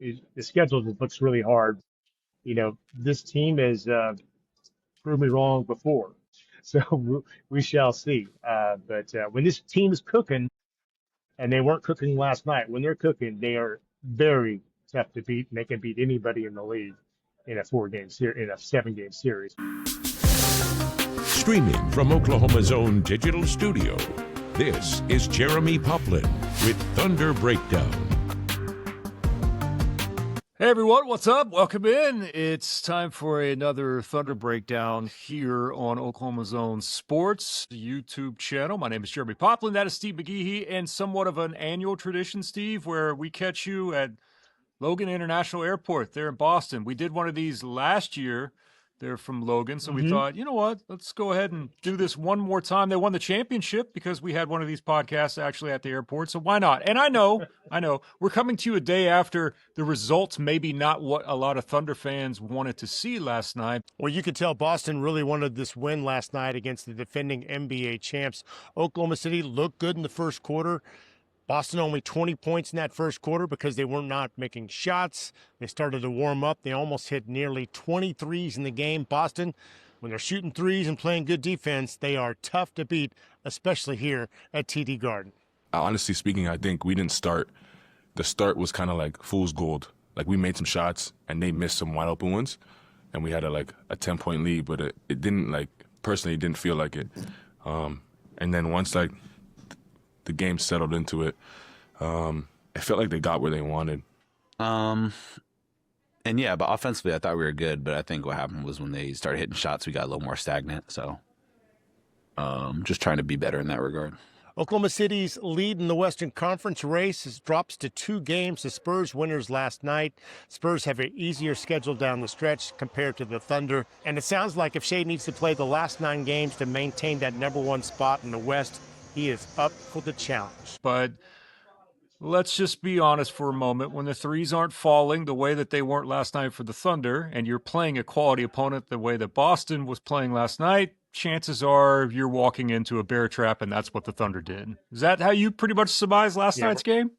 the schedule just looks really hard. This team has proved me wrong before, so we shall see. But when this team is cooking, and they weren't cooking last night, when they're cooking, they are very tough to beat, and they can beat anybody in the league in a 7-game series. Streaming from Oklahoma's own digital studio, this is Jeremie Poplin with Thunder Breakdown. Hey everyone, what's up? Welcome in. It's time for another Thunder Breakdown here on Oklahoma's own sports YouTube channel. My name is Jeremie Poplin. That is Steve McGehee, and somewhat of an annual tradition, Steve, where we catch you at Logan International Airport there in Boston. We did one of these last year. They're from Logan, so we thought, you know what? Let's go ahead and do this one more time. They won the championship because we had one of these podcasts actually at the airport, so why not? And I know, we're coming to you a day after the results, maybe not what a lot of Thunder fans wanted to see last night. Well, you could tell Boston really wanted this win last night against the defending NBA champs. Oklahoma City looked good in the first quarter. Boston only 20 points in that first quarter because they were not making shots. They started to warm up. They almost hit nearly 20 threes in the game. Boston, when they're shooting threes and playing good defense, they are tough to beat, especially here at TD Garden. Honestly speaking, I think we didn't start. The start was kind of like fool's gold. Like, we made some shots, and they missed some wide open ones, and we had a 10-point lead, but it didn't, personally, it didn't feel like it. And then once, the game settled into it, it felt like they got where they wanted. And yeah, but offensively, I thought we were good, but I think what happened was when they started hitting shots, we got a little more stagnant. So just trying to be better in that regard. Oklahoma City's lead in the Western Conference race drops to 2 games. The Spurs winners last night. Spurs have an easier schedule down the stretch compared to the Thunder. And it sounds like if Shai needs to play the last 9 games to maintain that #1 spot in the West, he is up for the challenge. But let's just be honest for a moment. When the threes aren't falling the way that they weren't last night for the Thunder, and you're playing a quality opponent the way that Boston was playing last night, chances are you're walking into a bear trap, and that's what the Thunder did. Is that how you pretty much surmise last night's game?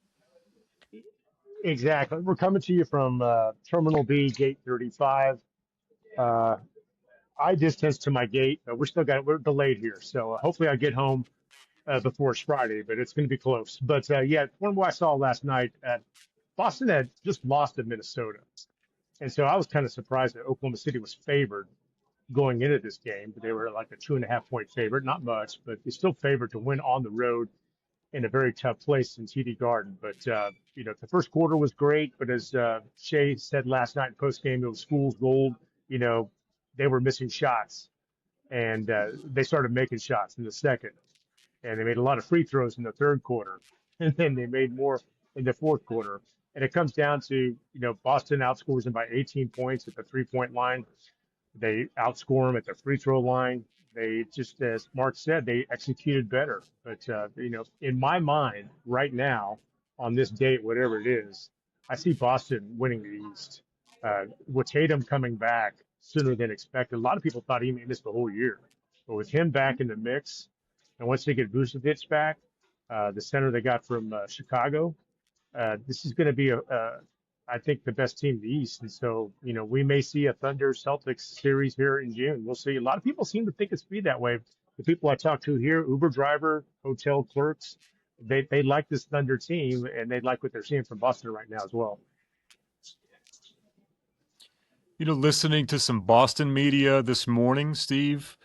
Exactly. We're coming to you from Terminal B, Gate 35. I distance to my gate. We're delayed here, so hopefully I get home before it's Friday, but it's going to be close. But yeah, one what I saw last night, Boston had just lost to Minnesota. And so I was kind of surprised that Oklahoma City was favored going into this game. But they were like a 2.5-point favorite, not much, but they're still favored to win on the road in a very tough place in TD Garden. But, the first quarter was great, but as Shai said last night in postgame, it was fool's gold. They were missing shots, and they started making shots in the second. And they made a lot of free throws in the third quarter, and then they made more in the fourth quarter. And it comes down to, Boston outscores them by 18 points at the 3-point line. They outscore them at the free throw line. They just, as Mark said, they executed better. But, in my mind right now, on this date, whatever it is, I see Boston winning the East. With Tatum coming back sooner than expected, a lot of people thought he may miss the whole year. But with him back in the mix, and once they get Vucevic back, the center they got from Chicago, this is going to be, I think, the best team in the East. And so, we may see a Thunder Celtics series here in June. We'll see. A lot of people seem to think it's be that way. The people I talk to here, Uber driver, hotel clerks, they like this Thunder team, and they like what they're seeing from Boston right now as well. Listening to some Boston media this morning, Steve,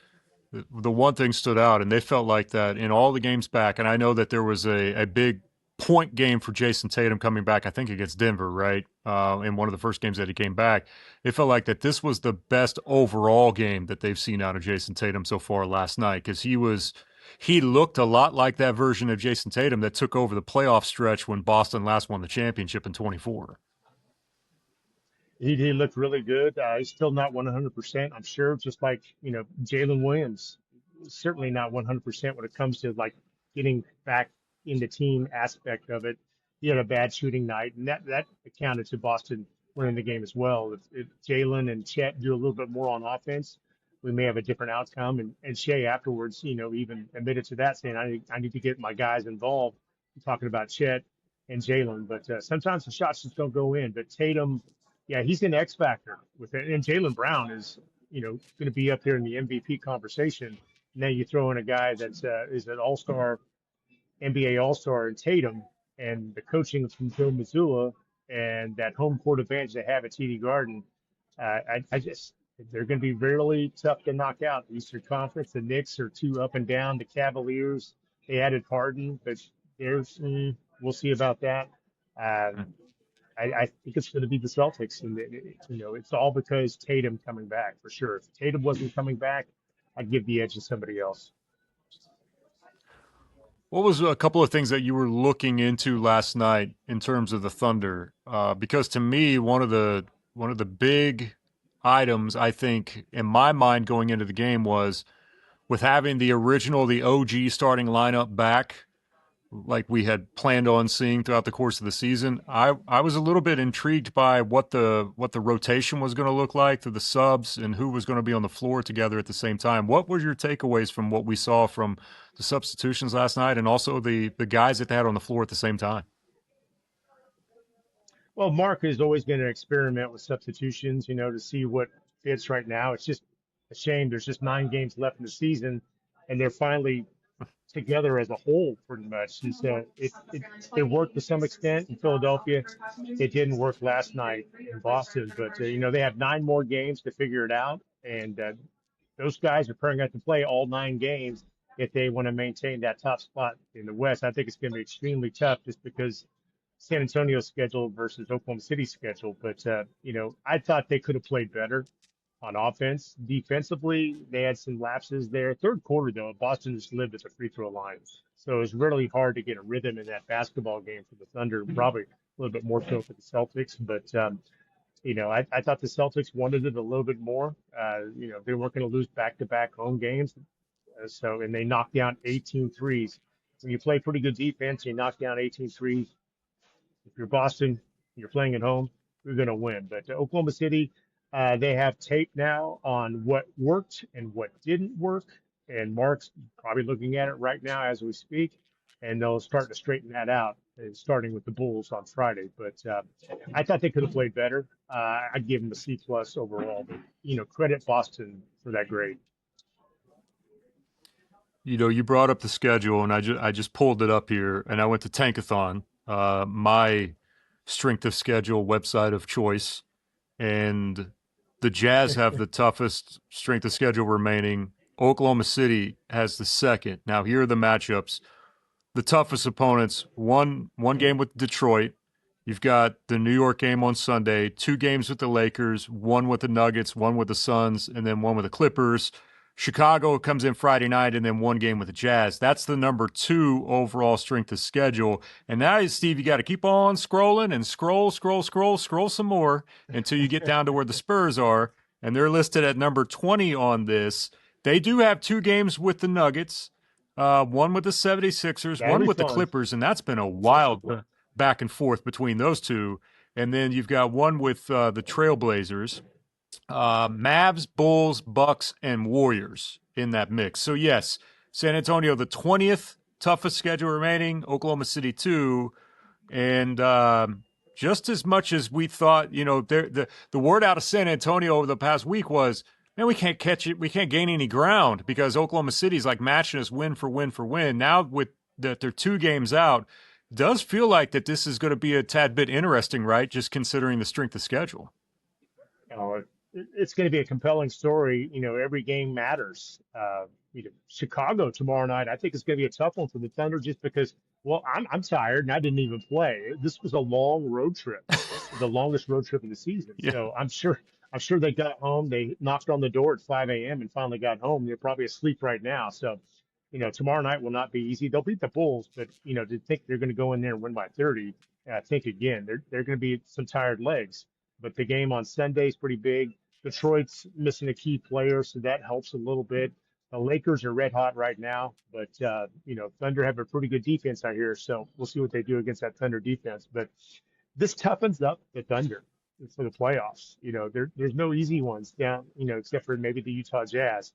the one thing stood out, and they felt like that in all the games back. And I know that there was a big point game for Jason Tatum coming back, I think against Denver, right? In one of the first games that he came back. They felt like that this was the best overall game that they've seen out of Jason Tatum so far last night, because he looked a lot like that version of Jason Tatum that took over the playoff stretch when Boston last won the championship in 24. He looked really good. He's still not 100%, I'm sure, just like, Jalen Williams, certainly not 100% when it comes to getting back in the team aspect of it. He had a bad shooting night, and that accounted to Boston winning the game as well. If Jalen and Chet do a little bit more on offense, we may have a different outcome. And Shai afterwards, even admitted to that, saying, I need to get my guys involved. I'm talking about Chet and Jalen. But sometimes the shots just don't go in. But Tatum, yeah, he's an X factor with it. And Jalen Brown is, going to be up there in the MVP conversation. Now you throw in a guy that's is an all-star, NBA all-star in Tatum, and the coaching from Joe Mazzulla and that home court advantage they have at TD Garden. I just they're going to be really tough to knock out. The Eastern Conference, the Knicks are too up and down. The Cavaliers, they added Harden, but there's we'll see about that. I think it's going to be the Celtics, and it's all because Tatum coming back for sure. If Tatum wasn't coming back, I'd give the edge to somebody else. What was a couple of things that you were looking into last night in terms of the Thunder? Because to me, one of the big items I think in my mind going into the game was with having the OG starting lineup back, like we had planned on seeing throughout the course of the season. I was a little bit intrigued by what the rotation was going to look like through the subs and who was going to be on the floor together at the same time. What were your takeaways from what we saw from the substitutions last night and also the guys that they had on the floor at the same time? Well, Mark is always going to experiment with substitutions, to see what fits right now. It's just a shame there's just 9 games left in the season, and they're finally together as a whole pretty much. And so it worked to some extent in Philadelphia. It didn't work last night in Boston, but they have 9 more games to figure it out, and those guys are probably going to have to play all 9 games if they want to maintain that top spot in the West. I think it's going to be extremely tough just because San Antonio's schedule versus Oklahoma City's schedule. But I thought they could have played better on offense. Defensively, they had some lapses there. Third quarter, though, Boston just lived at the free throw line. So it was really hard to get a rhythm in that basketball game for the Thunder, probably a little bit more so for the Celtics. But, I thought the Celtics wanted it a little bit more. They weren't going to lose back-to-back home games. And they knocked down 18 threes. When you play pretty good defense, you knock down 18 threes. If you're Boston, you're playing at home, you're going to win. But Oklahoma City, they have tape now on what worked and what didn't work. And Mark's probably looking at it right now as we speak. And they'll start to straighten that out, starting with the Bulls on Friday. But I thought they could have played better. I'd give them a C+ overall. But, credit Boston for that grade. You brought up the schedule, and I just pulled it up here, and I went to Tankathon, my strength of schedule website of choice, and the Jazz have the toughest strength of schedule remaining. Oklahoma City has the second. Now, here are the matchups. The toughest opponents, one game with Detroit. You've got the New York game on Sunday, 2 games with the Lakers, 1 with the Nuggets, 1 with the Suns, and then 1 with the Clippers. Chicago comes in Friday night and then 1 game with the Jazz. That's the number 2 overall strength of schedule. And now, Steve, you got to keep on scrolling and scroll some more until you get down to where the Spurs are. And they're listed at number 20 on this. They do have 2 games with the Nuggets, 1 with the 76ers, 1 with the Clippers, and that's been a wild back and forth between those two. And then you've got 1 with the Trailblazers. Mavs, Bulls, Bucks, and Warriors in that mix. So, yes, San Antonio, the 20th toughest schedule remaining, Oklahoma City 2. And just as much as we thought, the word out of San Antonio over the past week was, man, we can't catch it. We can't gain any ground because Oklahoma City's like matching us win for win for win. Now, with that they're 2 games out, does feel like that this is going to be a tad bit interesting, right? Just considering the strength of schedule. It's going to be a compelling story. Every game matters. Chicago tomorrow night, I think it's going to be a tough one for the Thunder just because, well, I'm tired and I didn't even play. This was a long road trip, the longest road trip of the season. Yeah. So I'm sure they got home. They knocked on the door at 5 a.m. and finally got home. They're probably asleep right now. So, tomorrow night will not be easy. They'll beat the Bulls, but, to think they're going to go in there and win by 30, I think, again, they're going to be some tired legs. But the game on Sunday is pretty big. Detroit's missing a key player, so that helps a little bit. The Lakers are red hot right now, but, Thunder have a pretty good defense out here, so we'll see what they do against that Thunder defense. But this toughens up the Thunder for the playoffs. There's no easy ones down, except for maybe the Utah Jazz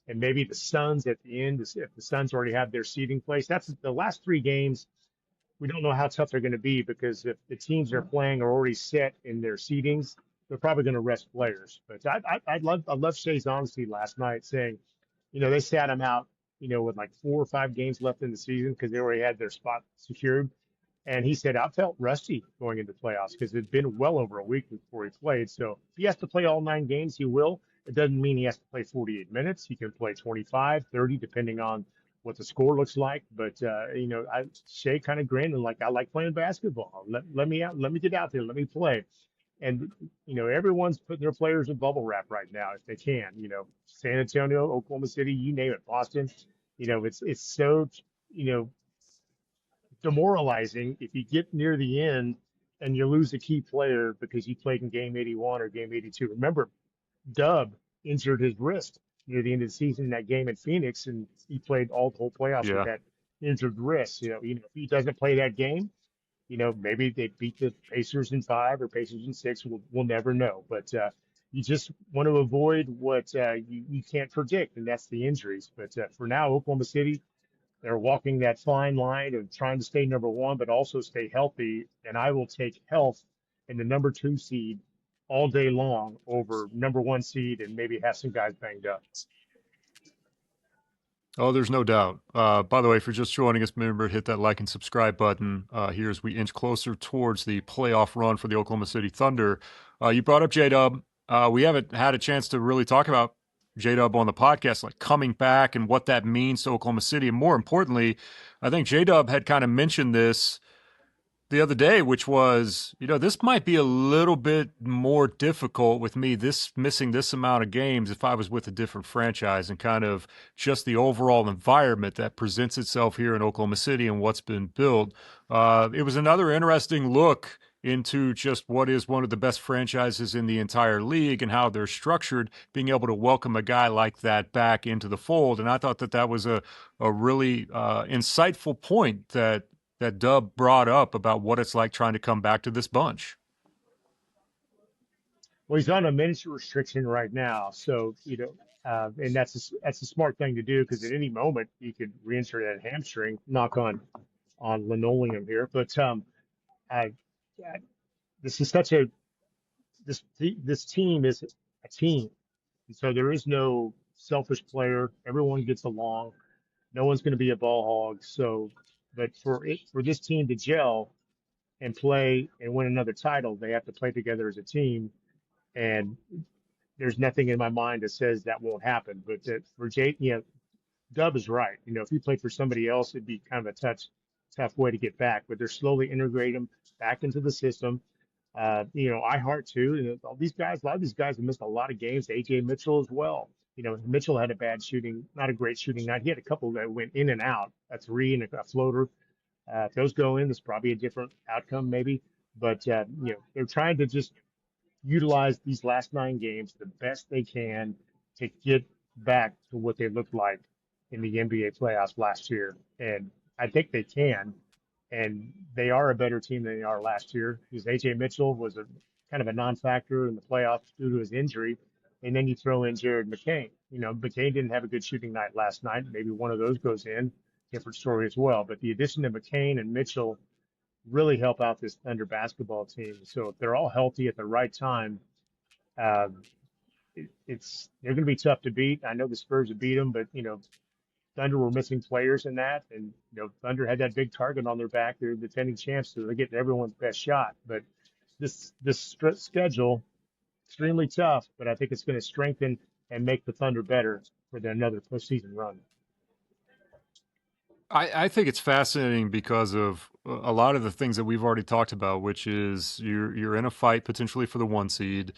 and maybe the Suns at the end, if the Suns already have their seeding place. That's the last 3 games. we don't know how tough they're going to be because if the teams they're playing are already set in their seedings, they're probably going to rest players. But I love Shai's honesty last night saying, they sat him out, with like 4 or 5 games left in the season because they already had their spot secured. And he said, I felt rusty going into playoffs because it'd been well over a week before he played. So if he has to play all 9 games, he will. It doesn't mean he has to play 48 minutes. He can play 25, 30, depending on what the score looks like. But, Shea kind of grinned and like, I like playing basketball. Let me out. Let me get out there. Let me play. And, everyone's putting their players in bubble wrap right now if they can. San Antonio, Oklahoma City, you name it, Boston. It's so, you know, demoralizing if you get near the end and you lose a key player because he played in game 81 or game 82. Remember, Dub injured his wrist near the end of the season in that game in Phoenix, and he played all the whole playoffs with Yeah. that injured wrist. If he doesn't play that game, maybe they beat the Pacers in 5 or Pacers in 6. We'll never know. But you just want to avoid what you can't predict, and that's the injuries. But for now, Oklahoma City, they're walking that fine line of trying to stay number one, but also stay healthy. And I will take health in the number 2 seed all day long over number 1 seed and maybe have some guys banged up. Oh, there's no doubt. By the way, if you're just joining us, remember, hit that like and subscribe button here as we inch closer towards the playoff run for the Oklahoma City Thunder. You brought up J-Dub. We haven't had a chance to really talk about J-Dub on the podcast, like coming back and what that means to Oklahoma City. And more importantly, I think J-Dub had kind of mentioned this the other day, which was, this might be a little bit more difficult with me missing this amount of games if I was with a different franchise, and kind of just the overall environment that presents itself here in Oklahoma City and what's been built. It was another interesting look into just what is one of the best franchises in the entire league and how they're structured, being able to welcome a guy like that back into the fold. And I thought that was a really insightful point that Dub brought up about what it's like trying to come back to this bunch. Well, he's on a minutes restriction right now, so and that's a smart thing to do because at any moment you could reinsert that hamstring. Knock on linoleum here, but I, this is such a this team is a team, and so there is no selfish player. Everyone gets along. No one's going to be a ball hog. So, but for this team to gel and play and win another title, they have to play together as a team. And there's nothing in my mind that says that won't happen. But for Jay, Dub is right. If he played for somebody else, it'd be kind of a tough way to get back. But they're slowly integrating him back into the system. I heart too. And all these guys, a lot of these guys have missed a lot of games. AJ Mitchell as well. Mitchell had a bad shooting, not a great shooting night. He had a couple that went in and out, a 3 and a floater. If those go in, there's probably a different outcome maybe. But they're trying to just utilize these last 9 games the best they can to get back to what they looked like in the NBA playoffs last year. And I think they can. And they are a better team than they are last year because AJ Mitchell was a kind of a non-factor in the playoffs due to his injury. And then you throw in Jared McCain. McCain didn't have a good shooting night last night. Maybe one of those goes in. Different story as well. But the addition of McCain and Mitchell really help out this Thunder basketball team. So if they're all healthy at the right time, they're going to be tough to beat. I know the Spurs have beat them, but Thunder were missing players in that, and Thunder had that big target on their back. They're the defending champs, so they're getting everyone's best shot. But this schedule extremely tough, but I think it's going to strengthen and make the Thunder better for another postseason run. I think it's fascinating because of a lot of the things that we've already talked about, which is you're in a fight potentially for the 1 seed.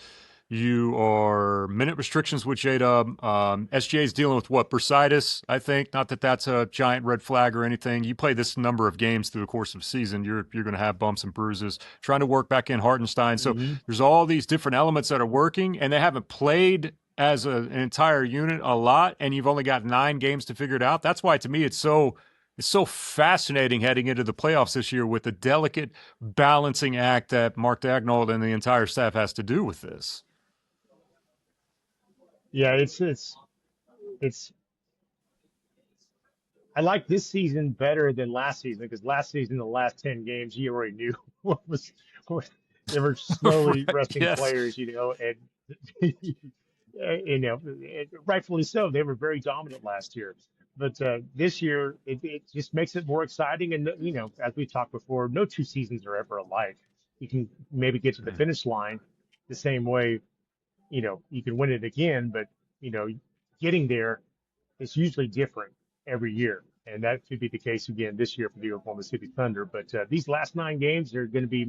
You are minute restrictions with J-Dub. SGA is dealing with what? Bursitis, I think. Not that that's a giant red flag or anything. You play this number of games through the course of the season, you're going to have bumps and bruises. Trying to work back in Hartenstein. So there's all these different elements that are working, and they haven't played as an entire unit a lot, and you've only got 9 games to figure it out. That's why, to me, it's so fascinating heading into the playoffs this year with the delicate balancing act that Mark Daigneault and the entire staff has to do with this. Yeah, it's. I like this season better than last season because last season, the last 10 games, you already knew what they were slowly Right, resting yes. players, and rightfully so. They were very dominant last year, but this year it just makes it more exciting. And as we talked before, no two seasons are ever alike. You can maybe get to the finish line the same way. You can win it again, but you know, getting there is usually different every year. And that could be the case again this year for the Oklahoma City Thunder. But these last 9 games are going to be,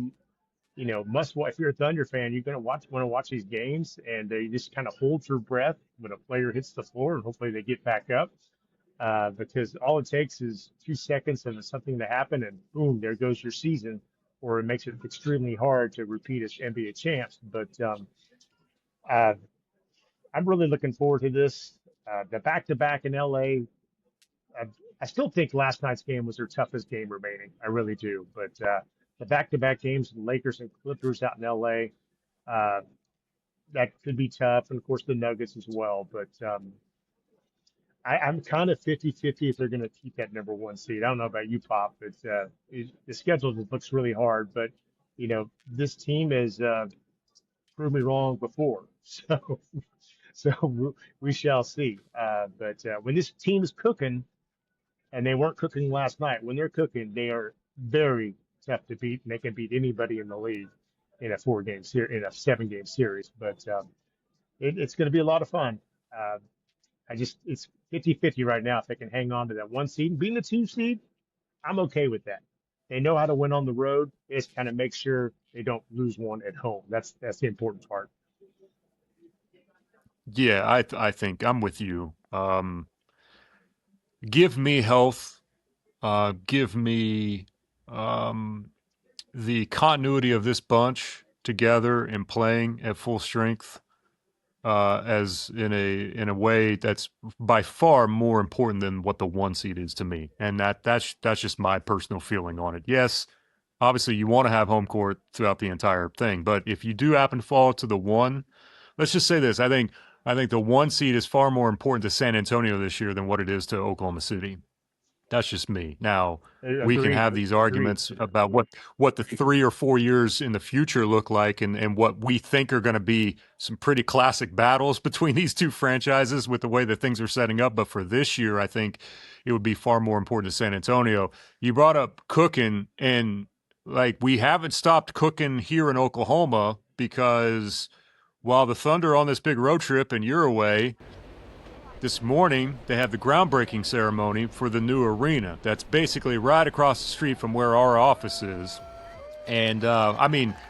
must watch. If you're a Thunder fan, you're going to want to watch these games, and you just kind of hold your breath when a player hits the floor, and hopefully they get back up. Because all it takes is 2 seconds and something to happen, and boom, there goes your season, or it makes it extremely hard to repeat as NBA champs. But uh, I'm really looking forward to this. The back-to-back in LA. I, I still think last night's game was their toughest game remaining. I really do. But the back-to-back games, the Lakers and Clippers out in LA, uh, that could be tough. And of course, the Nuggets as well. But I'm kind of 50-50 if they're going to keep that number one seed. I don't know about you, Pop, but the schedule just looks really hard. But, this team has proved me wrong before. So we shall see. But when this team is cooking, and they weren't cooking last night, when they're cooking, they are very tough to beat, and they can beat anybody in the league in a 7-game series. But it's going to be a lot of fun. It's 50-50 right now. If they can hang on to that one seed, being the 2 seed, I'm okay with that. They know how to win on the road. They just kind of make sure they don't lose one at home. That's the important part. Yeah, I think I'm with you. Give me health. Give me the continuity of this bunch together and playing at full strength, as in a way that's by far more important than what the one seed is to me. And that's just my personal feeling on it. Yes, obviously you want to have home court throughout the entire thing, but if you do happen to fall to the one, let's just say this: I think the one seed is far more important to San Antonio this year than what it is to Oklahoma City. That's just me. Now, we can have these arguments about what the 3 or 4 years in the future look like, and what we think are going to be some pretty classic battles between these two franchises with the way that things are setting up. But for this year, I think it would be far more important to San Antonio. You brought up cooking, and like we haven't stopped cooking here in Oklahoma because while the Thunder are on this big road trip and you're away, this morning, they have the groundbreaking ceremony for the new arena. That's basically right across the street from where our office is. And,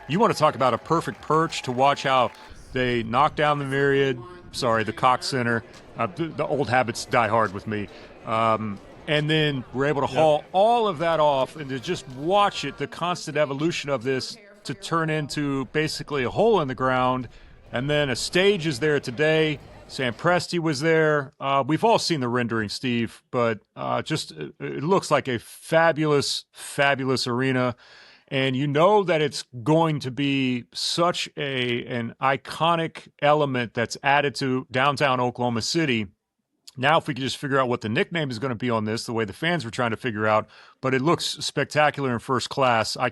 you want to talk about a perfect perch to watch how they knock down the Cox Center. The old habits die hard with me. And then we're able to haul all of that off and to just watch it, the constant evolution of this to turn into basically a hole in the ground. And then a stage is there today. Sam Presti was there. We've all seen the rendering, Steve, but it looks like a fabulous, fabulous arena. And you know that it's going to be such an iconic element that's added to downtown Oklahoma City. Now, if we could just figure out what the nickname is going to be on this, the way the fans were trying to figure out, but it looks spectacular in first class. I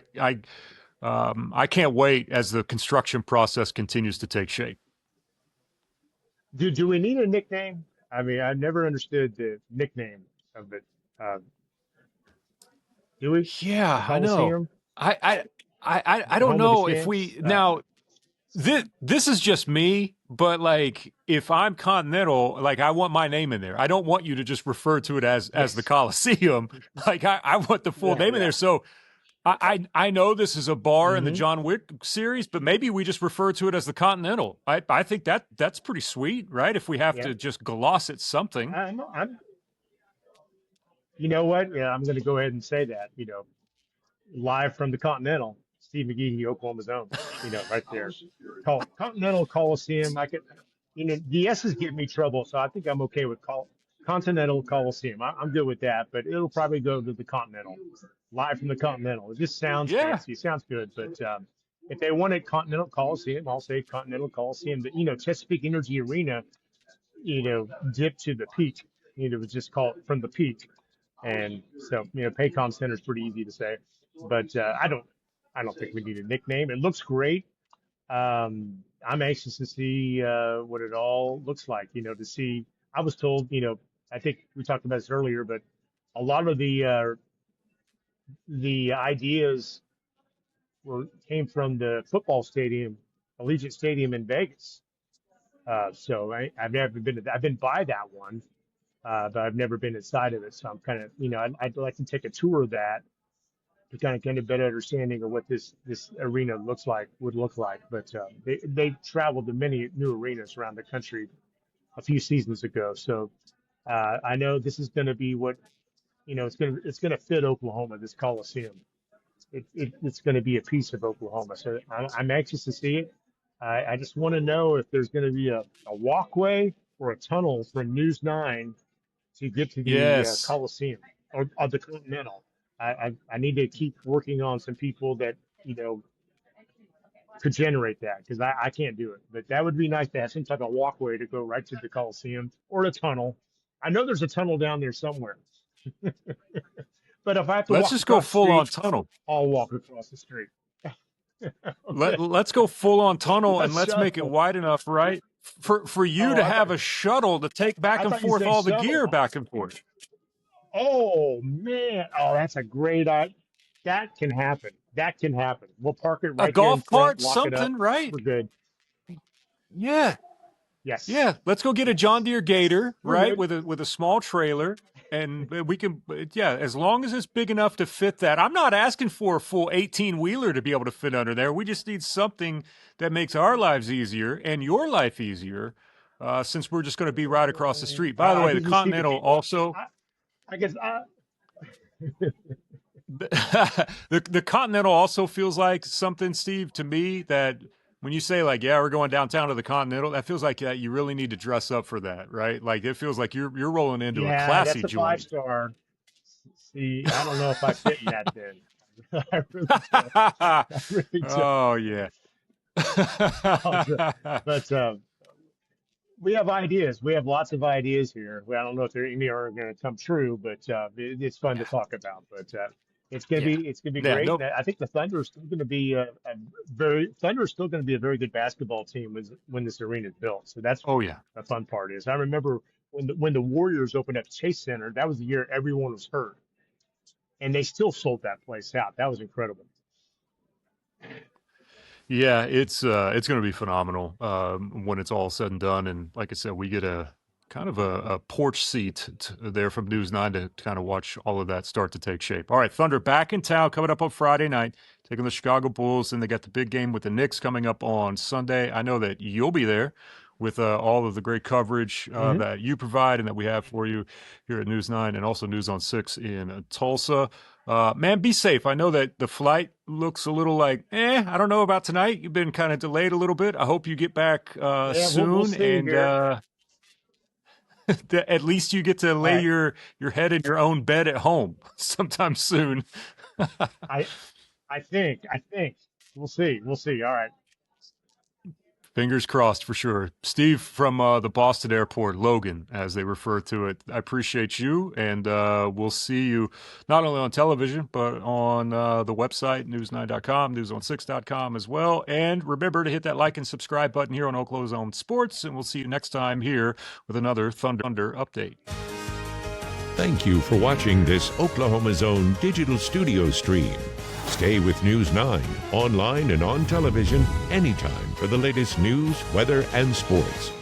can't wait as the construction process continues to take shape. Do we need a nickname? I mean, I never understood the nickname of it. Do we? Yeah, I know. I don't Home of the know if champs? we now. This is just me, but like if I'm Continental, like I want my name in there. I don't want you to just refer to it as the Coliseum. Like I want the full name in there. So I know this is a bar in the John Wick series, but maybe we just refer to it as the Continental. I think that's pretty sweet, right? If we have to just gloss it something. You know what? Yeah, I'm going to go ahead and say that. Live from the Continental, Steve McGehee, Oklahoma's own. Right there. Continental Coliseum. The S's give me trouble, so I think I'm okay with Continental Coliseum. I'm good with that, but it'll probably go to the Continental. Live from the Continental. It just sounds fancy. It sounds good, but if they wanted Continental Coliseum, I'll say Continental Coliseum. But Chesapeake Energy Arena, dipped to the peak. It was just called from the peak. And so, Paycom Center is pretty easy to say, but I don't think we need a nickname. It looks great. I'm anxious to see what it all looks like. To see. I was told, I think we talked about this earlier, but a lot of the ideas came from the football stadium, Allegiant Stadium in Vegas. So I've never been I've been by that one, but I've never been inside of it. So I'm kind of, I'd like to take a tour of that to kind of get a better understanding of what this arena would look like. But they traveled to many new arenas around the country a few seasons ago. So I know this is going to be what, it's going to fit Oklahoma, this Coliseum. It's going to be a piece of Oklahoma. So I'm anxious to see it. I just want to know if there's going to be a walkway or a tunnel from News 9 to get to the Yes. Coliseum or the Continental. I need to keep working on some people that, could generate that, because I can't do it. But that would be nice to have some type of walkway to go right to the Coliseum or a tunnel. I know there's a tunnel down there somewhere. But if I have to Let's walk just go across the full on street, tunnel. I'll walk across the street. Let's go full on tunnel and let's make it Shuttle. wide enough, right? For you Oh, to I have thought- a shuttle to take back I and thought you forth said all the shuttle gear bus. back and forth. Oh man! Oh, that's a great idea. That can happen. That can happen. We'll park it right A there in golf front, cart, lock it up. something, right? We're good. Yeah. Yes. Yeah, let's go get a John Deere Gator, We're right, good. with a small trailer, and we can, yeah, as long as it's big enough to fit that. I'm not asking for a full 18-wheeler to be able to fit under there. We just need something that makes our lives easier and your life easier, since we're just going to be right across the street. By the way, the Did you see Continental people? also. I guess. The Continental also feels like something, Steve, to me, that when you say like, yeah, we're going downtown to the Continental, that feels like you really need to dress up for that, right? Like it feels like you're rolling into a Yeah, classy that's a joint. 5-star. See, I don't know if I fit in that then. I really don't. I really don't. Oh yeah. But we have ideas. We have lots of ideas here. Well, I don't know if any are going to come true, but it's fun to talk about. But it's going to be Yeah, great. nope. And I think the Thunder is still going to be still going to be a very good basketball team when this arena is built. So that's Oh yeah. the fun part is. I remember when the Warriors opened up Chase Center. That was the year everyone was hurt, and they still sold that place out. That was incredible. Yeah, it's going to be phenomenal when it's all said and done. And like I said, we get a kind of a porch seat there from News 9 to kind of watch all of that start to take shape. All right, Thunder back in town coming up on Friday night, taking the Chicago Bulls, and they got the big game with the Knicks coming up on Sunday. I know that you'll be there with all of the great coverage that you provide and that we have for you here at News 9 and also News on 6 in Tulsa. Man, be safe. I know that the flight looks a little like, I don't know about tonight. You've been kind of delayed a little bit. I hope you get back soon. We'll see and here. at least you get to lay Right. your head in your own bed at home sometime soon. I think we'll see. We'll see. All right. Fingers crossed for sure. Steve from the Boston airport, Logan, as they refer to it. I appreciate you, and we'll see you not only on television, but on the website, news9.com, news16.com as well. And remember to hit that like and subscribe button here on Oklahoma Zone Sports, and we'll see you next time here with another Thunder update. Thank you for watching this Oklahoma Zone digital studio stream. Stay with News 9, online and on television, anytime for the latest news, weather, and sports.